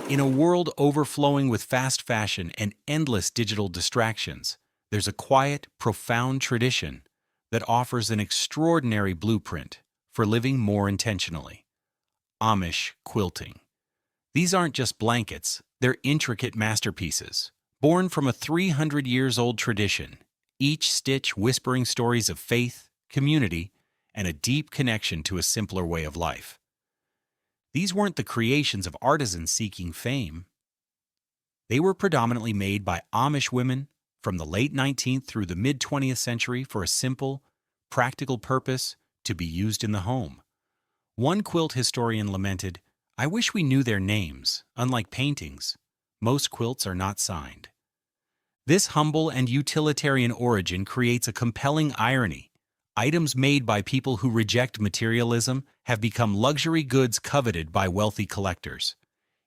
In a world overflowing with fast fashion and endless digital distractions, there's a quiet, profound tradition that offers an extraordinary blueprint for living more intentionally. Amish quilting. These aren't just blankets, they're intricate masterpieces, born from a 300 years old tradition, each stitch whispering stories of faith, community, and a deep connection to a simpler way of life. These weren't the creations of artisans seeking fame. They were predominantly made by Amish women from the late 19th through the mid-20th century for a simple, practical purpose to be used in the home. One quilt historian lamented, "I wish we knew their names. Unlike paintings, most quilts are not signed." This humble and utilitarian origin creates a compelling irony. Items made by people who reject materialism have become luxury goods coveted by wealthy collectors.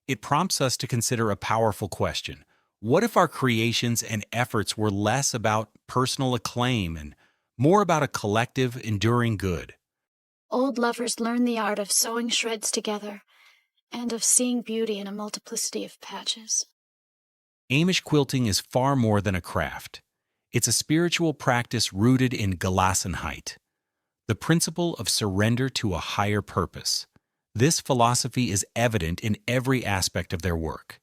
It prompts us to consider a powerful question. What if our creations and efforts were less about personal acclaim and more about a collective, enduring good? Old lovers learn the art of sewing shreds together and of seeing beauty in a multiplicity of patches. Amish quilting is far more than a craft. It's a spiritual practice rooted in Gelassenheit, the principle of surrender to a higher purpose. This philosophy is evident in every aspect of their work.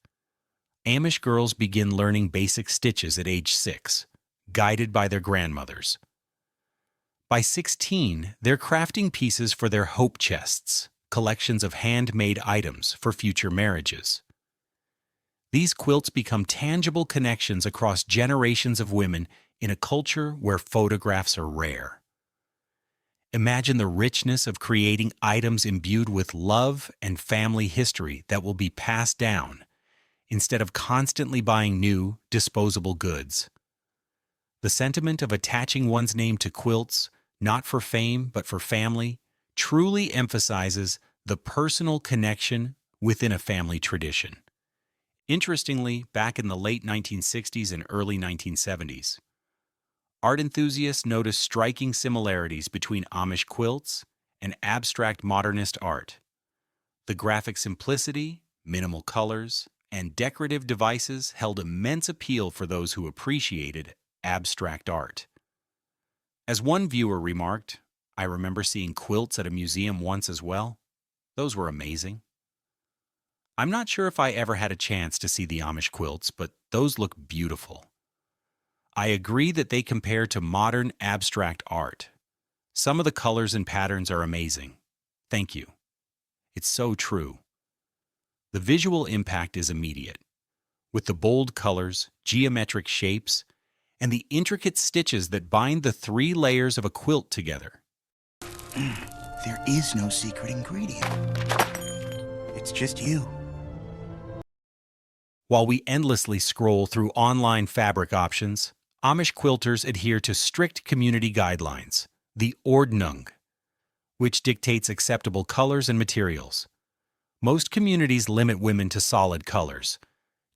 Amish girls begin learning basic stitches at age 6, guided by their grandmothers. By 16, they're crafting pieces for their hope chests, collections of handmade items for future marriages. These quilts become tangible connections across generations of women in a culture where photographs are rare. Imagine the richness of creating items imbued with love and family history that will be passed down, instead of constantly buying new, disposable goods. The sentiment of attaching one's name to quilts, not for fame but for family, truly emphasizes the personal connection within a family tradition. Interestingly, back in the late 1960s and early 1970s, art enthusiasts noticed striking similarities between Amish quilts and abstract modernist art. The graphic simplicity, minimal colors, and decorative devices held immense appeal for those who appreciated abstract art. As one viewer remarked, "I remember seeing quilts at a museum once as well. Those were amazing." I'm not sure if I ever had a chance to see the Amish quilts, but those look beautiful. I agree that they compare to modern abstract art. Some of the colors and patterns are amazing. Thank you. It's so true. The visual impact is immediate. With the bold colors, geometric shapes, and the intricate stitches that bind the 3 layers of a quilt together. There is no secret ingredient. It's just you. While we endlessly scroll through online fabric options, Amish quilters adhere to strict community guidelines, the Ordnung, which dictates acceptable colors and materials. Most communities limit women to solid colors,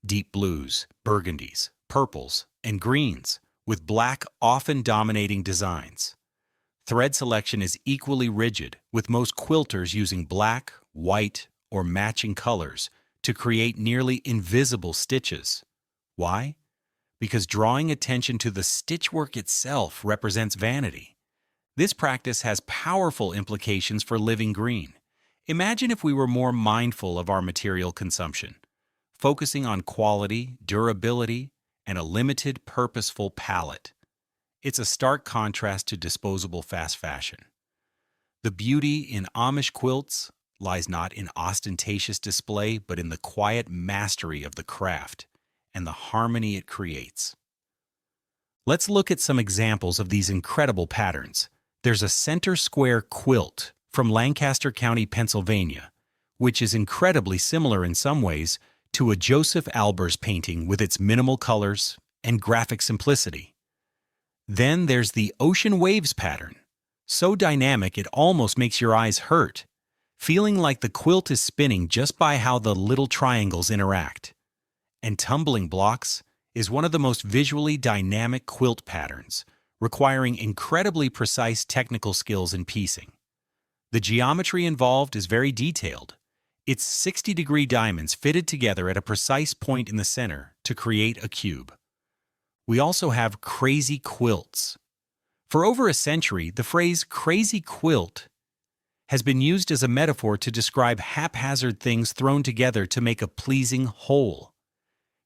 deep blues, burgundies, purples, and greens, with black often dominating designs. Thread selection is equally rigid, with most quilters using black, white, or matching colors to create nearly invisible stitches. Why? Because drawing attention to the stitchwork itself represents vanity. This practice has powerful implications for living green. Imagine if we were more mindful of our material consumption, focusing on quality, durability, and a limited, purposeful palette. It's a stark contrast to disposable fast fashion. The beauty in Amish quilts lies not in ostentatious display, but in the quiet mastery of the craft and the harmony it creates. Let's look at some examples of these incredible patterns. There's a center square quilt from Lancaster County, Pennsylvania, which is incredibly similar in some ways to a Joseph Albers painting with its minimal colors and graphic simplicity. Then there's the ocean waves pattern, so dynamic it almost makes your eyes hurt, feeling like the quilt is spinning just by how the little triangles interact. And tumbling blocks is one of the most visually dynamic quilt patterns, requiring incredibly precise technical skills in piecing. The geometry involved is very detailed, It's 60-degree diamonds fitted together at a precise point in the center to create a cube. We also have crazy quilts. For over a century, the phrase crazy quilt has been used as a metaphor to describe haphazard things thrown together to make a pleasing whole.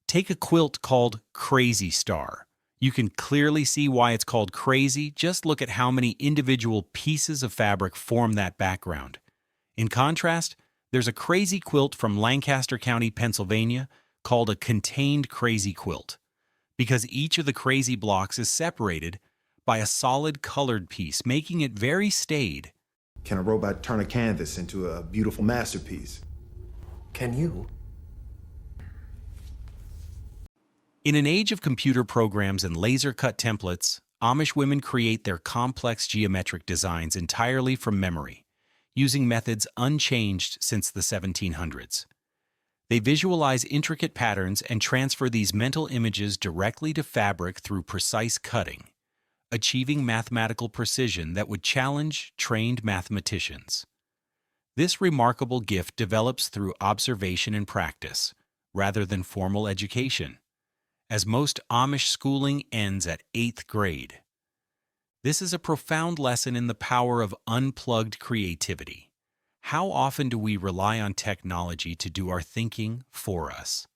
Take a quilt called Crazy Star. You can clearly see why it's called crazy. Just look at how many individual pieces of fabric form that background. In contrast, there's a crazy quilt from Lancaster County, Pennsylvania, called a contained crazy quilt, because each of the crazy blocks is separated by a solid colored piece, making it very staid. Can a robot turn a canvas into a beautiful masterpiece? Can you? In an age of computer programs and laser-cut templates, Amish women create their complex geometric designs entirely from memory, using methods unchanged since the 1700s. They visualize intricate patterns and transfer these mental images directly to fabric through precise cutting, achieving mathematical precision that would challenge trained mathematicians. This remarkable gift develops through observation and practice, rather than formal education, as most Amish schooling ends at 8th grade. This is a profound lesson in the power of unplugged creativity. How often do we rely on technology to do our thinking for us?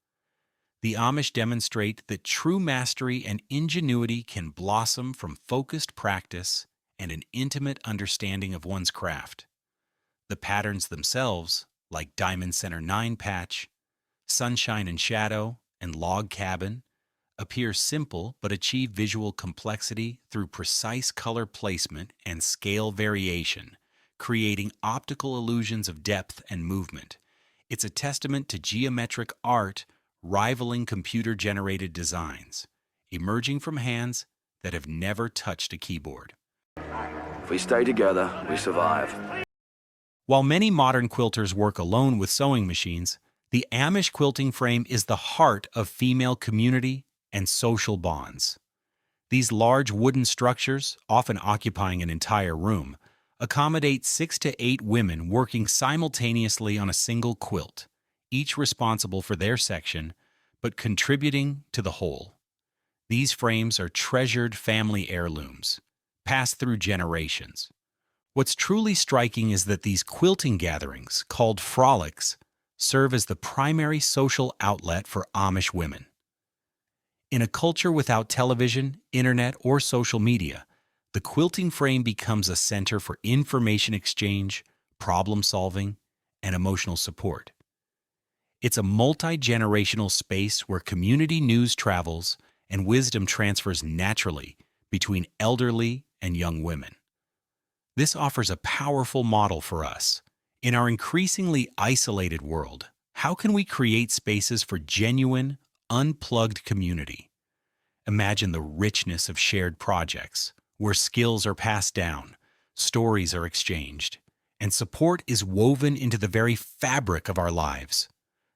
The Amish demonstrate that true mastery and ingenuity can blossom from focused practice and an intimate understanding of one's craft. The patterns themselves, like Diamond Center 9 patch, Sunshine and Shadow, and Log Cabin, appear simple but achieve visual complexity through precise color placement and scale variation, creating optical illusions of depth and movement. It's a testament to geometric art rivaling computer-generated designs, emerging from hands that have never touched a keyboard. If we stay together, we survive. While many modern quilters work alone with sewing machines, the Amish quilting frame is the heart of female community and social bonds. These large wooden structures, often occupying an entire room, accommodate 6 to 8 women working simultaneously on a single quilt, each responsible for their section, but contributing to the whole. These frames are treasured family heirlooms, passed through generations. What's truly striking is that these quilting gatherings, called frolics, serve as the primary social outlet for Amish women. In a culture without television, internet, or social media, the quilting frame becomes a center for information exchange, problem solving, and emotional support. It's a multi-generational space where community news travels and wisdom transfers naturally between elderly and young women. This offers a powerful model for us. In our increasingly isolated world, how can we create spaces for genuine, unplugged community? Imagine the richness of shared projects, where skills are passed down, stories are exchanged, and support is woven into the very fabric of our lives.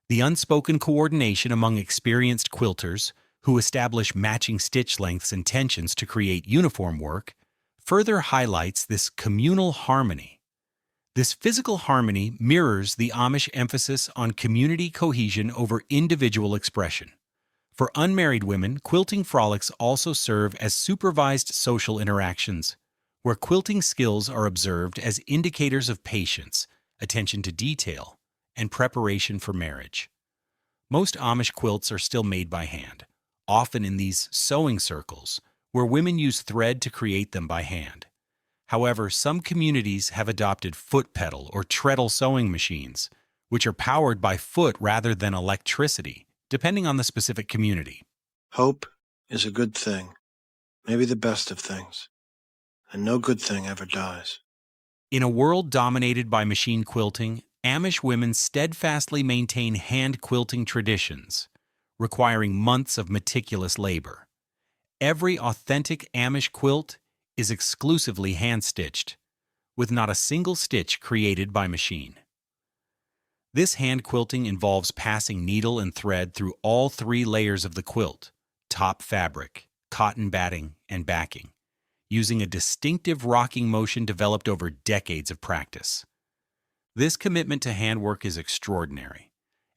The unspoken coordination among experienced quilters, who establish matching stitch lengths and tensions to create uniform work, further highlights this communal harmony. This physical harmony mirrors the Amish emphasis on community cohesion over individual expression. For unmarried women, quilting frolics also serve as supervised social interactions, where quilting skills are observed as indicators of patience, attention to detail, and preparation for marriage. Most Amish quilts are still made by hand, often in these sewing circles, where women use thread to create them by hand. However, some communities have adopted foot pedal or treadle sewing machines, which are powered by foot rather than electricity, depending on the specific community. Hope is a good thing, maybe the best of things, and no good thing ever dies. In a world dominated by machine quilting, Amish women steadfastly maintain hand quilting traditions, requiring months of meticulous labor. Every authentic Amish quilt is exclusively hand-stitched, with not a single stitch created by machine. This hand quilting involves passing needle and thread through all 3 layers of the quilt: top fabric, cotton batting, and backing, using a distinctive rocking motion developed over decades of practice. This commitment to handwork is extraordinary.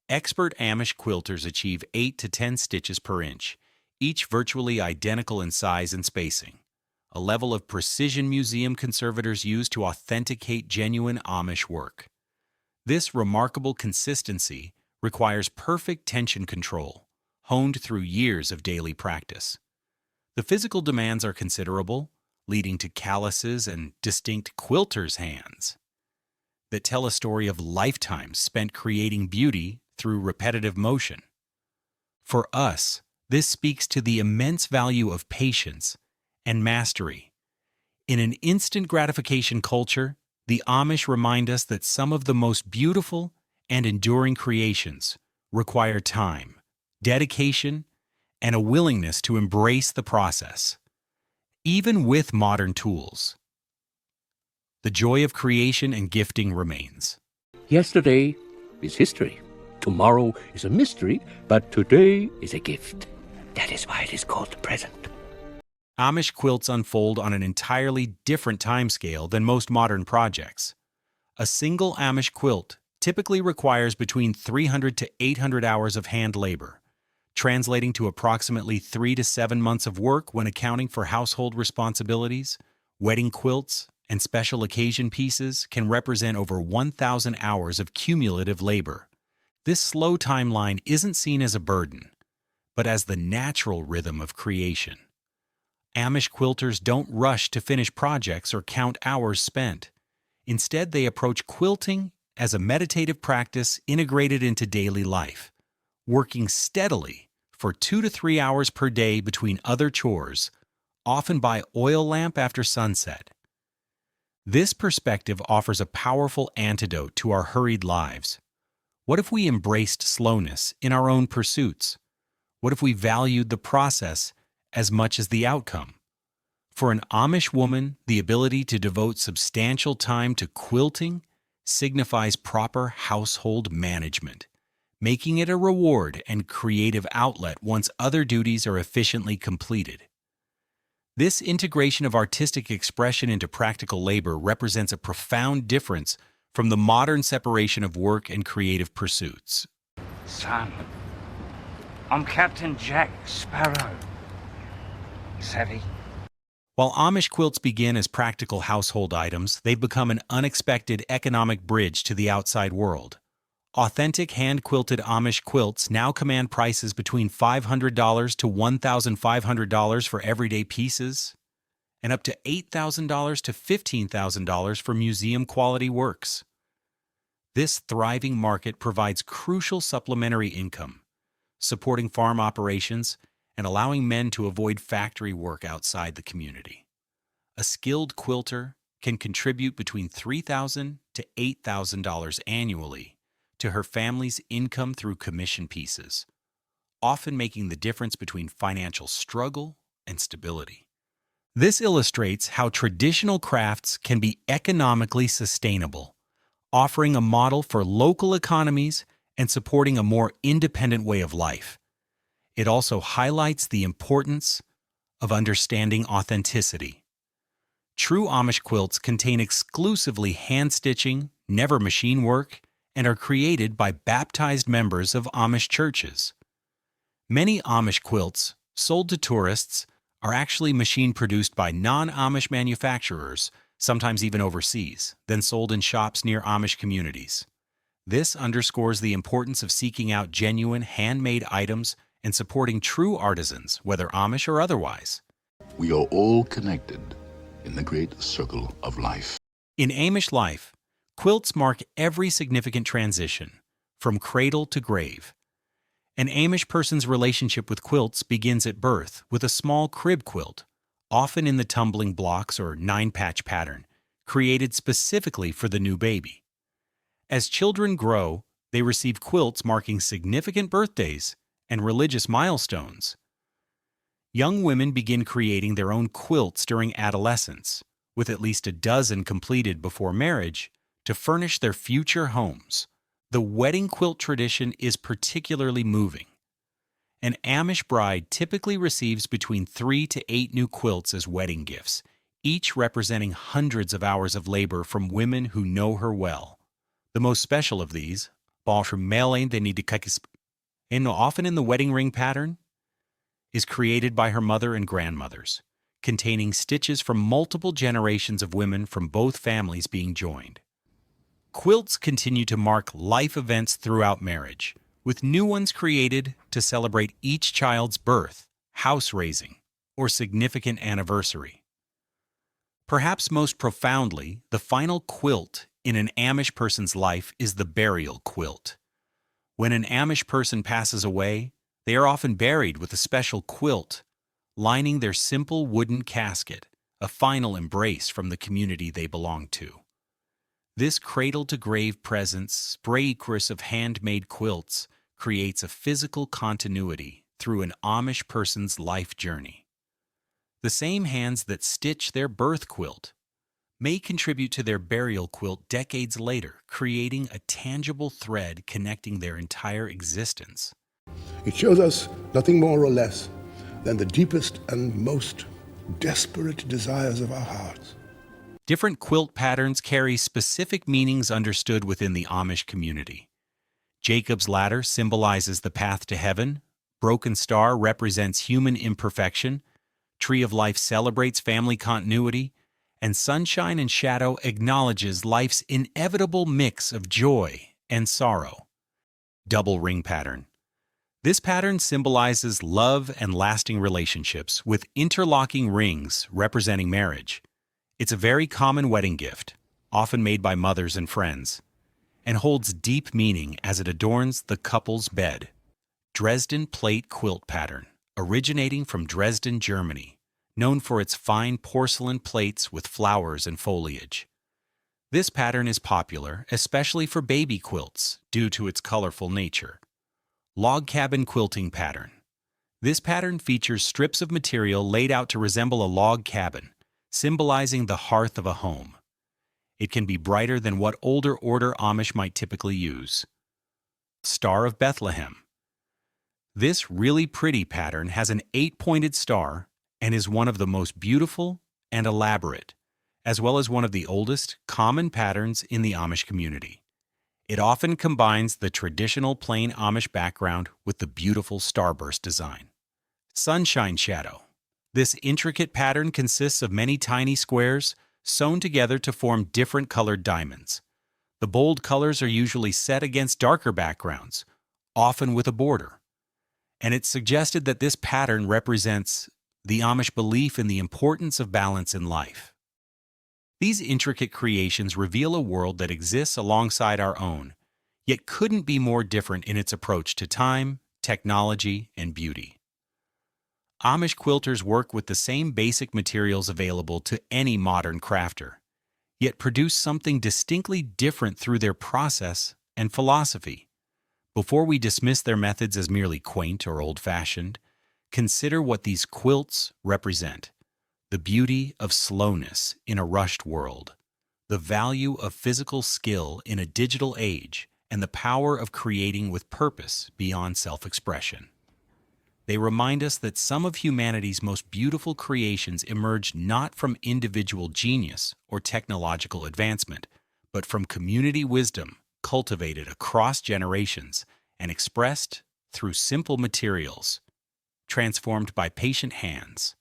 Expert Amish quilters achieve 8 to 10 stitches per inch, each virtually identical in size and spacing, a level of precision museum conservators use to authenticate genuine Amish work. This remarkable consistency requires perfect tension control, honed through years of daily practice. The physical demands are considerable, leading to calluses and distinct quilters' hands that tell a story of lifetimes spent creating beauty through repetitive motion. For us, this speaks to the immense value of patience and mastery. In an instant gratification culture, the Amish remind us that some of the most beautiful and enduring creations require time, dedication, and a willingness to embrace the process. Even with modern tools, the joy of creation and gifting remains. Yesterday is history. Tomorrow is a mystery, but today is a gift. That is why it is called the present. Amish quilts unfold on an entirely different timescale than most modern projects. A single Amish quilt typically requires between 300 to 800 hours of hand labor, translating to approximately 3 to 7 months of work when accounting for household responsibilities. Wedding quilts and special occasion pieces can represent over 1,000 hours of cumulative labor. This slow timeline isn't seen as a burden, but as the natural rhythm of creation. Amish quilters don't rush to finish projects or count hours spent. Instead, they approach quilting as a meditative practice integrated into daily life, working steadily for 2 to 3 hours per day between other chores, often by oil lamp after sunset. This perspective offers a powerful antidote to our hurried lives. What if we embraced slowness in our own pursuits? What if we valued the process as much as the outcome? For an Amish woman, the ability to devote substantial time to quilting signifies proper household management, making it a reward and creative outlet once other duties are efficiently completed. This integration of artistic expression into practical labor represents a profound difference from the modern separation of work and creative pursuits. Son, I'm Captain Jack Sparrow. Savvy? While Amish quilts begin as practical household items, they've become an unexpected economic bridge to the outside world. Authentic hand-quilted Amish quilts now command prices between $500 to $1,500 for everyday pieces, and up to $8,000 to $15,000 for museum-quality works. This thriving market provides crucial supplementary income, supporting farm operations and allowing men to avoid factory work outside the community. A skilled quilter can contribute between $3,000 to $8,000 annually to her family's income through commission pieces, often making the difference between financial struggle and stability. This illustrates how traditional crafts can be economically sustainable, offering a model for local economies and supporting a more independent way of life. It also highlights the importance of understanding authenticity. True Amish quilts contain exclusively hand-stitching, never machine work, and are created by baptized members of Amish churches. Many Amish quilts, sold to tourists, are actually machine-produced by non-Amish manufacturers, sometimes even overseas, then sold in shops near Amish communities. This underscores the importance of seeking out genuine handmade items and supporting true artisans, whether Amish or otherwise. We are all connected in the great circle of life. In Amish life, quilts mark every significant transition, from cradle to grave. An Amish person's relationship with quilts begins at birth with a small crib quilt, often in the tumbling blocks or 9-patch pattern, created specifically for the new baby. As children grow, they receive quilts marking significant birthdays and religious milestones. Young women begin creating their own quilts during adolescence, with at least a dozen completed before marriage, to furnish their future homes. The wedding quilt tradition is particularly moving. An Amish bride typically receives between 3 to 8 new quilts as wedding gifts, each representing hundreds of hours of labor from women who know her well. The most special of these, often in the wedding ring pattern, is created by her mother and grandmothers, containing stitches from multiple generations of women from both families being joined. Quilts continue to mark life events throughout marriage, with new ones created to celebrate each child's birth, house raising, or significant anniversary. Perhaps most profoundly, the final quilt in an Amish person's life is the burial quilt. When an Amish person passes away, they are often buried with a special quilt, lining their simple wooden casket, a final embrace from the community they belong to. This cradle-to-grave presence, spraychris of handmade quilts, creates a physical continuity through an Amish person's life journey. The same hands that stitch their birth quilt may contribute to their burial quilt decades later, creating a tangible thread connecting their entire existence. It shows us nothing more or less than the deepest and most desperate desires of our hearts. Different quilt patterns carry specific meanings understood within the Amish community. Jacob's ladder symbolizes the path to heaven, broken star represents human imperfection, tree of life celebrates family continuity, and sunshine and shadow acknowledges life's inevitable mix of joy and sorrow. Double ring pattern. This pattern symbolizes love and lasting relationships with interlocking rings representing marriage. It's a very common wedding gift, often made by mothers and friends, and holds deep meaning as it adorns the couple's bed. Dresden plate quilt pattern, originating from Dresden, Germany, known for its fine porcelain plates with flowers and foliage. This pattern is popular, especially for baby quilts, due to its colorful nature. Log cabin quilting pattern. This pattern features strips of material laid out to resemble a log cabin, symbolizing the hearth of a home. It can be brighter than what older order Amish might typically use. Star of Bethlehem. This really pretty pattern has an 8-pointed star and is one of the most beautiful and elaborate, as well as one of the oldest common patterns in the Amish community. It often combines the traditional plain Amish background with the beautiful starburst design. Sunshine shadow. This intricate pattern consists of many tiny squares sewn together to form different colored diamonds. The bold colors are usually set against darker backgrounds, often with a border. And it's suggested that this pattern represents the Amish belief in the importance of balance in life. These intricate creations reveal a world that exists alongside our own, yet couldn't be more different in its approach to time, technology, and beauty. Amish quilters work with the same basic materials available to any modern crafter, yet produce something distinctly different through their process and philosophy. Before we dismiss their methods as merely quaint or old-fashioned, consider what these quilts represent. The beauty of slowness in a rushed world, the value of physical skill in a digital age, and the power of creating with purpose beyond self-expression. They remind us that some of humanity's most beautiful creations emerged not from individual genius or technological advancement, but from community wisdom cultivated across generations and expressed through simple materials, transformed by patient hands.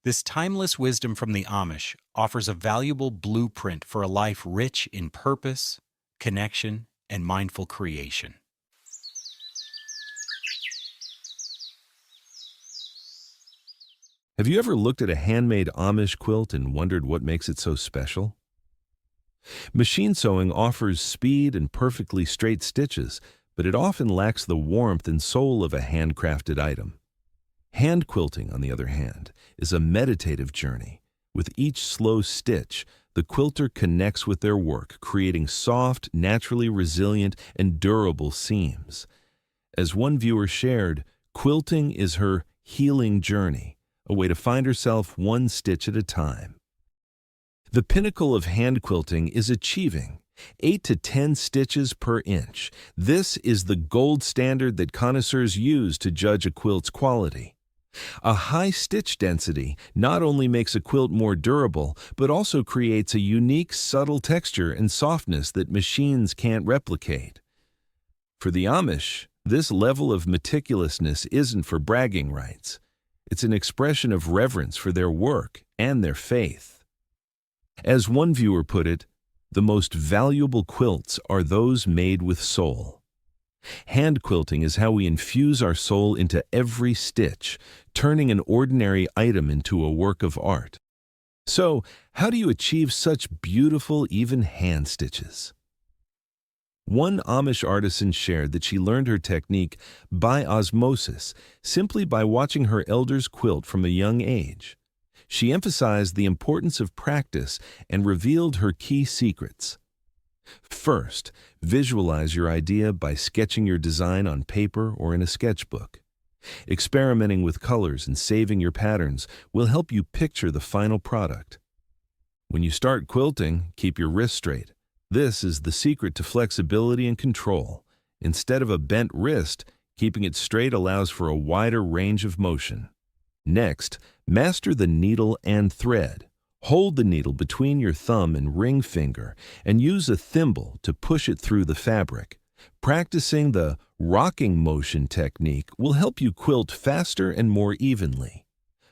This timeless wisdom from the Amish offers a valuable blueprint for a life rich in purpose, connection, and mindful creation. Have you ever looked at a handmade Amish quilt and wondered what makes it so special? Machine sewing offers speed and perfectly straight stitches, but it often lacks the warmth and soul of a handcrafted item. Hand quilting, on the other hand, is a meditative journey. With each slow stitch, the quilter connects with their work, creating soft, naturally resilient, and durable seams. As one viewer shared, quilting is her healing journey, a way to find herself one stitch at a time. The pinnacle of hand quilting is achieving 8 to 10 stitches per inch. This is the gold standard that connoisseurs use to judge a quilt's quality. A high stitch density not only makes a quilt more durable, but also creates a unique, subtle texture and softness that machines can't replicate. For the Amish, this level of meticulousness isn't for bragging rights. It's an expression of reverence for their work and their faith. As one viewer put it, the most valuable quilts are those made with soul. Hand quilting is how we infuse our soul into every stitch, turning an ordinary item into a work of art. So, how do you achieve such beautiful, even hand stitches? One Amish artisan shared that she learned her technique by osmosis, simply by watching her elders quilt from a young age. She emphasized the importance of practice and revealed her key secrets. First, visualize your idea by sketching your design on paper or in a sketchbook. Experimenting with colors and saving your patterns will help you picture the final product. When you start quilting, keep your wrist straight. This is the secret to flexibility and control. Instead of a bent wrist, keeping it straight allows for a wider range of motion. Next, master the needle and thread. Hold the needle between your thumb and ring finger and use a thimble to push it through the fabric. Practicing the rocking motion technique will help you quilt faster and more evenly.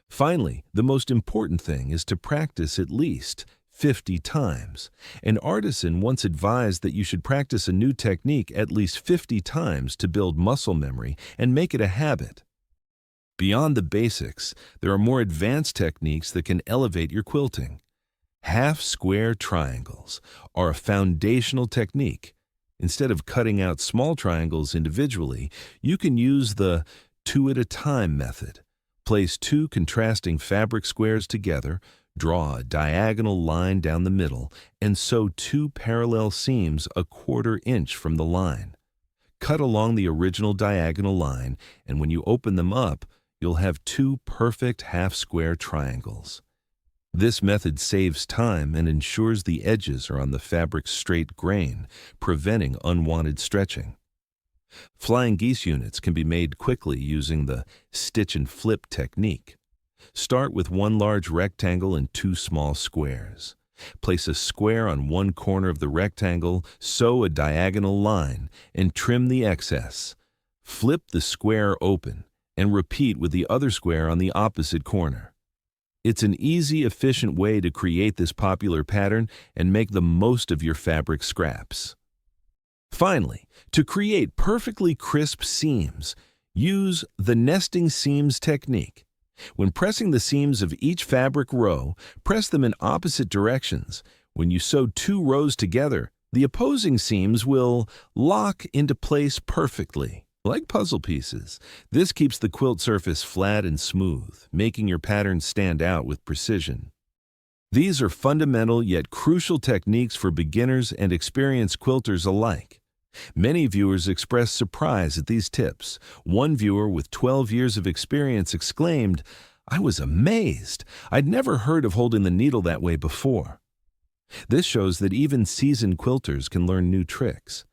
Finally, the most important thing is to practice at least 50 times. An artisan once advised that you should practice a new technique at least 50 times to build muscle memory and make it a habit. Beyond the basics, there are more advanced techniques that can elevate your quilting. Half-square triangles are a foundational technique. Instead of cutting out small triangles individually, you can use the two-at-a-time method. Place two contrasting fabric squares together, draw a diagonal line down the middle, and sew two parallel seams a 1/4 inch from the line. Cut along the original diagonal line, and when you open them up, you'll have two perfect half-square triangles. This method saves time and ensures the edges are on the fabric's straight grain, preventing unwanted stretching. Flying geese units can be made quickly using the stitch and flip technique. Start with one large rectangle and two small squares. Place a square on one corner of the rectangle, sew a diagonal line, and trim the excess. Flip the square open and repeat with the other square on the opposite corner. It's an easy, efficient way to create this popular pattern and make the most of your fabric scraps. Finally, to create perfectly crisp seams, use the nesting seams technique. When pressing the seams of each fabric row, press them in opposite directions. When you sew two rows together, the opposing seams will lock into place perfectly. Like puzzle pieces, this keeps the quilt surface flat and smooth, making your pattern stand out with precision. These are fundamental yet crucial techniques for beginners and experienced quilters alike. Many viewers expressed surprise at these tips. One viewer with 12 years of experience exclaimed, "I was amazed. I'd never heard of holding the needle that way before." This shows that even seasoned quilters can learn new tricks.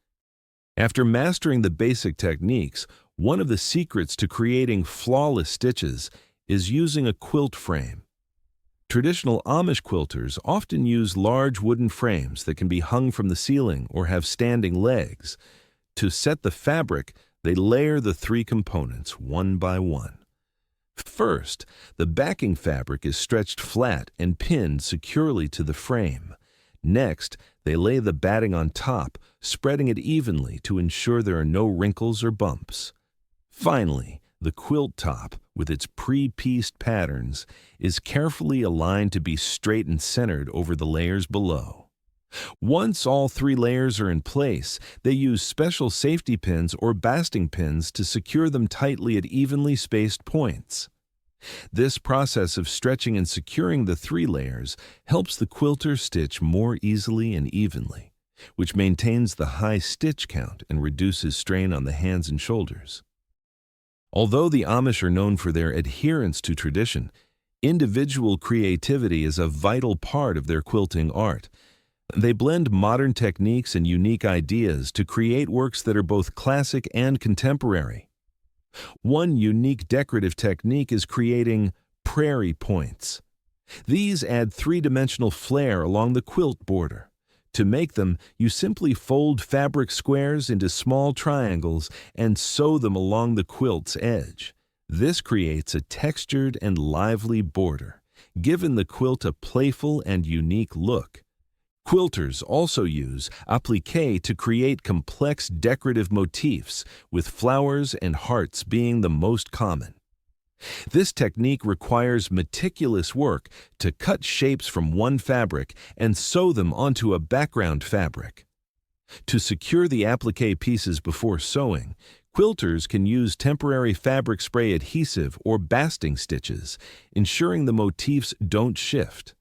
After mastering the basic techniques, one of the secrets to creating flawless stitches is using a quilt frame. Traditional Amish quilters often use large wooden frames that can be hung from the ceiling or have standing legs. To set the fabric, they layer the three components one by one. First, the backing fabric is stretched flat and pinned securely to the frame. Next, they lay the batting on top, spreading it evenly to ensure there are no wrinkles or bumps. Finally, the quilt top, with its pre-pieced patterns, is carefully aligned to be straight and centered over the layers below. Once all three layers are in place, they use special safety pins or basting pins to secure them tightly at evenly spaced points. This process of stretching and securing the three layers helps the quilter stitch more easily and evenly, which maintains the high stitch count and reduces strain on the hands and shoulders. Although the Amish are known for their adherence to tradition, individual creativity is a vital part of their quilting art. They blend modern techniques and unique ideas to create works that are both classic and contemporary. One unique decorative technique is creating prairie points. These add three-dimensional flair along the quilt border. To make them, you simply fold fabric squares into small triangles and sew them along the quilt's edge. This creates a textured and lively border, giving the quilt a playful and unique look. Quilters also use applique to create complex decorative motifs, with flowers and hearts being the most common. This technique requires meticulous work to cut shapes from one fabric and sew them onto a background fabric. To secure the applique pieces before sewing, quilters can use temporary fabric spray adhesive or basting stitches, ensuring the motifs don't shift.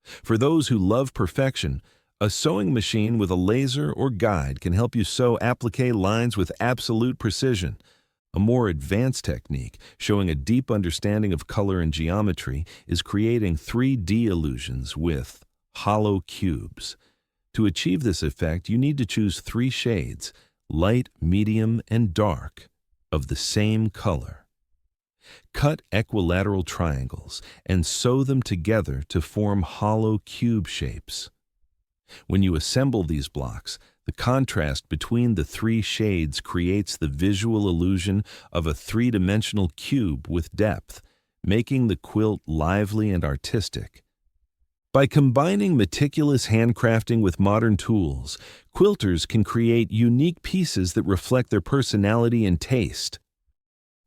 For those who love perfection, a sewing machine with a laser or guide can help you sew applique lines with absolute precision. A more advanced technique, showing a deep understanding of color and geometry, is creating 3D illusions with hollow cubes. To achieve this effect, you need to choose 3 shades, light, medium, and dark, of the same color. Cut equilateral triangles and sew them together to form hollow cube shapes. When you assemble these blocks, the contrast between the 3 shades creates the visual illusion of a 3-dimensional cube with depth, making the quilt lively and artistic. By combining meticulous handcrafting with modern tools, quilters can create unique pieces that reflect their personality and taste.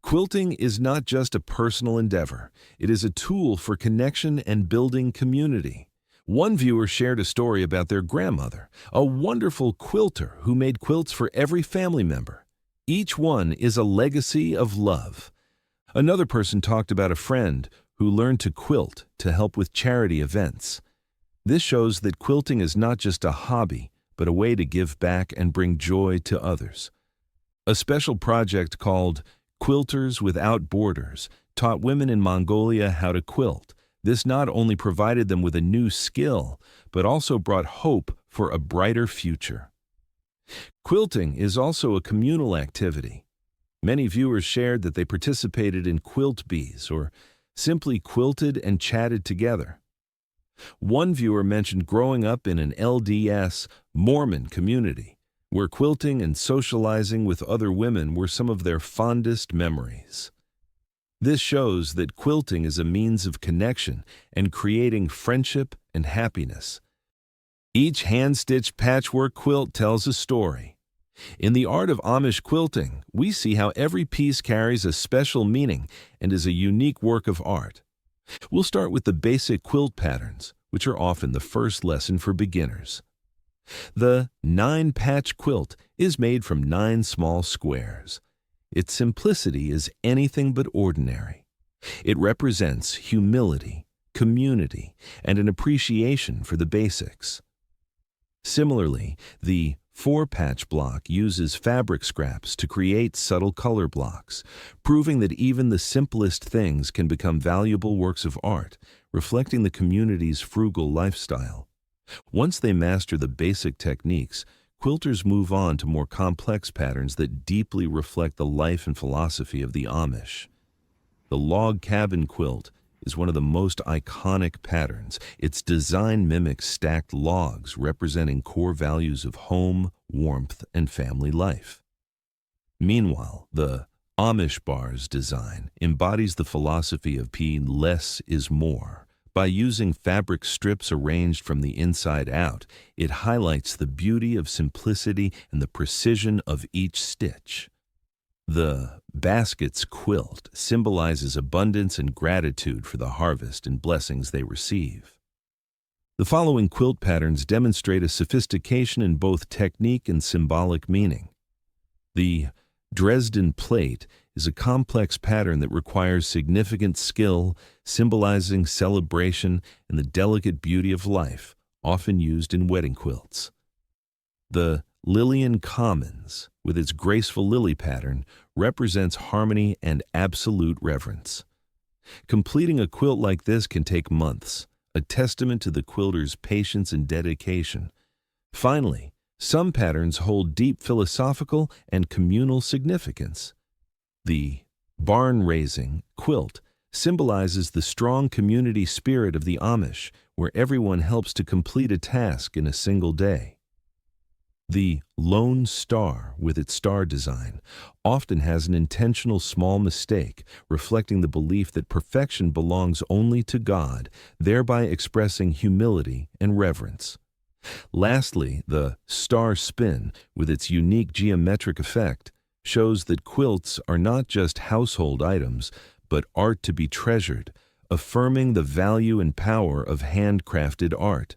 Quilting is not just a personal endeavor, it is a tool for connection and building community. One viewer shared a story about their grandmother, a wonderful quilter who made quilts for every family member. Each one is a legacy of love. Another person talked about a friend who learned to quilt to help with charity events. This shows that quilting is not just a hobby, but a way to give back and bring joy to others. A special project called Quilters Without Borders taught women in Mongolia how to quilt. This not only provided them with a new skill, but also brought hope for a brighter future. Quilting is also a communal activity. Many viewers shared that they participated in quilt bees or simply quilted and chatted together. One viewer mentioned growing up in an LDS Mormon community, where quilting and socializing with other women were some of their fondest memories. This shows that quilting is a means of connection and creating friendship and happiness. Each hand-stitched patchwork quilt tells a story. In the art of Amish quilting, we see how every piece carries a special meaning and is a unique work of art. We'll start with the basic quilt patterns, which are often the first lesson for beginners. The 9-patch quilt is made from 9 small squares. Its simplicity is anything but ordinary. It represents humility, community, and an appreciation for the basics. Similarly, the 4-patch block uses fabric scraps to create subtle color blocks, proving that even the simplest things can become valuable works of art, reflecting the community's frugal lifestyle. Once they master the basic techniques, quilters move on to more complex patterns that deeply reflect the life and philosophy of the Amish. The log cabin quilt is one of the most iconic patterns. Its design mimics stacked logs representing core values of home, warmth, and family life. Meanwhile, the Amish bar's design embodies the philosophy of less is more. By using fabric strips arranged from the inside out, it highlights the beauty of simplicity and the precision of each stitch. The basket's quilt symbolizes abundance and gratitude for the harvest and blessings they receive. The following quilt patterns demonstrate a sophistication in both technique and symbolic meaning. The Dresden plate is a complex pattern that requires significant skill, symbolizing celebration and the delicate beauty of life, often used in wedding quilts. The Lillian Commons, with its graceful lily pattern, represents harmony and absolute reverence. Completing a quilt like this can take months, a testament to the quilter's patience and dedication. Finally, some patterns hold deep philosophical and communal significance. The Barn raising, quilt, symbolizes the strong community spirit of the Amish, where everyone helps to complete a task in a single day. The lone star, with its star design, often has an intentional small mistake, reflecting the belief that perfection belongs only to God, thereby expressing humility and reverence. Lastly, the star spin, with its unique geometric effect, shows that quilts are not just household items, but art to be treasured, affirming the value and power of handcrafted art.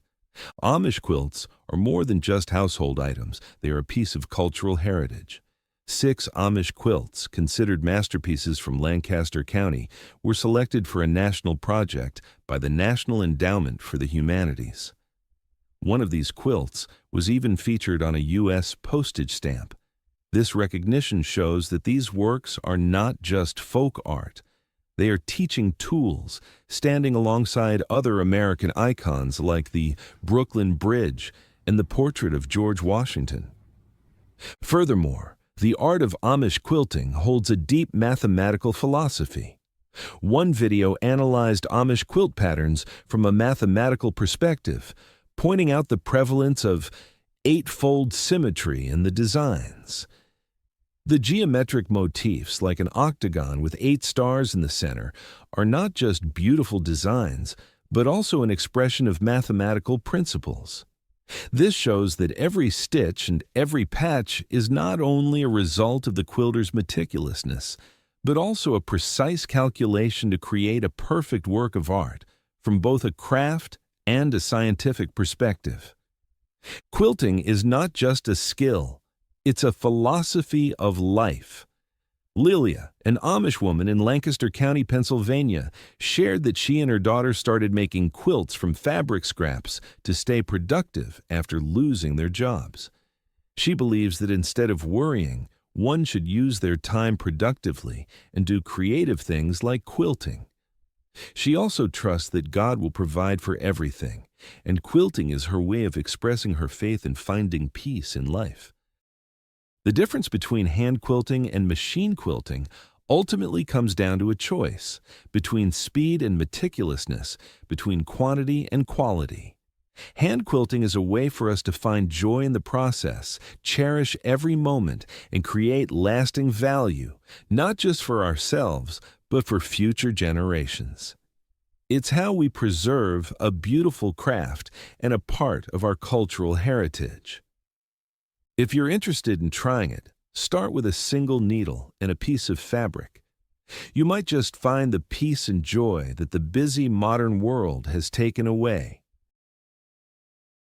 Amish quilts are more than just household items. They are a piece of cultural heritage. 6 Amish quilts, considered masterpieces from Lancaster County, were selected for a national project by the National Endowment for the Humanities. One of these quilts was even featured on a U.S. postage stamp. This recognition shows that these works are not just folk art. They are teaching tools, standing alongside other American icons like the Brooklyn Bridge and the portrait of George Washington. Furthermore, the art of Amish quilting holds a deep mathematical philosophy. One video analyzed Amish quilt patterns from a mathematical perspective, pointing out the prevalence of eightfold symmetry in the designs. The geometric motifs, like an octagon with 8 stars in the center, are not just beautiful designs, but also an expression of mathematical principles. This shows that every stitch and every patch is not only a result of the quilter's meticulousness, but also a precise calculation to create a perfect work of art from both a craft and a scientific perspective. Quilting is not just a skill, it's a philosophy of life. Lilia, an Amish woman in Lancaster County, Pennsylvania, shared that she and her daughter started making quilts from fabric scraps to stay productive after losing their jobs. She believes that instead of worrying, one should use their time productively and do creative things like quilting. She also trusts that God will provide for everything, and quilting is her way of expressing her faith and finding peace in life. The difference between hand quilting and machine quilting ultimately comes down to a choice between speed and meticulousness, between quantity and quality. Hand quilting is a way for us to find joy in the process, cherish every moment, and create lasting value, not just for ourselves, but for future generations. It's how we preserve a beautiful craft and a part of our cultural heritage. If you're interested in trying it, start with a single needle and a piece of fabric. You might just find the peace and joy that the busy modern world has taken away.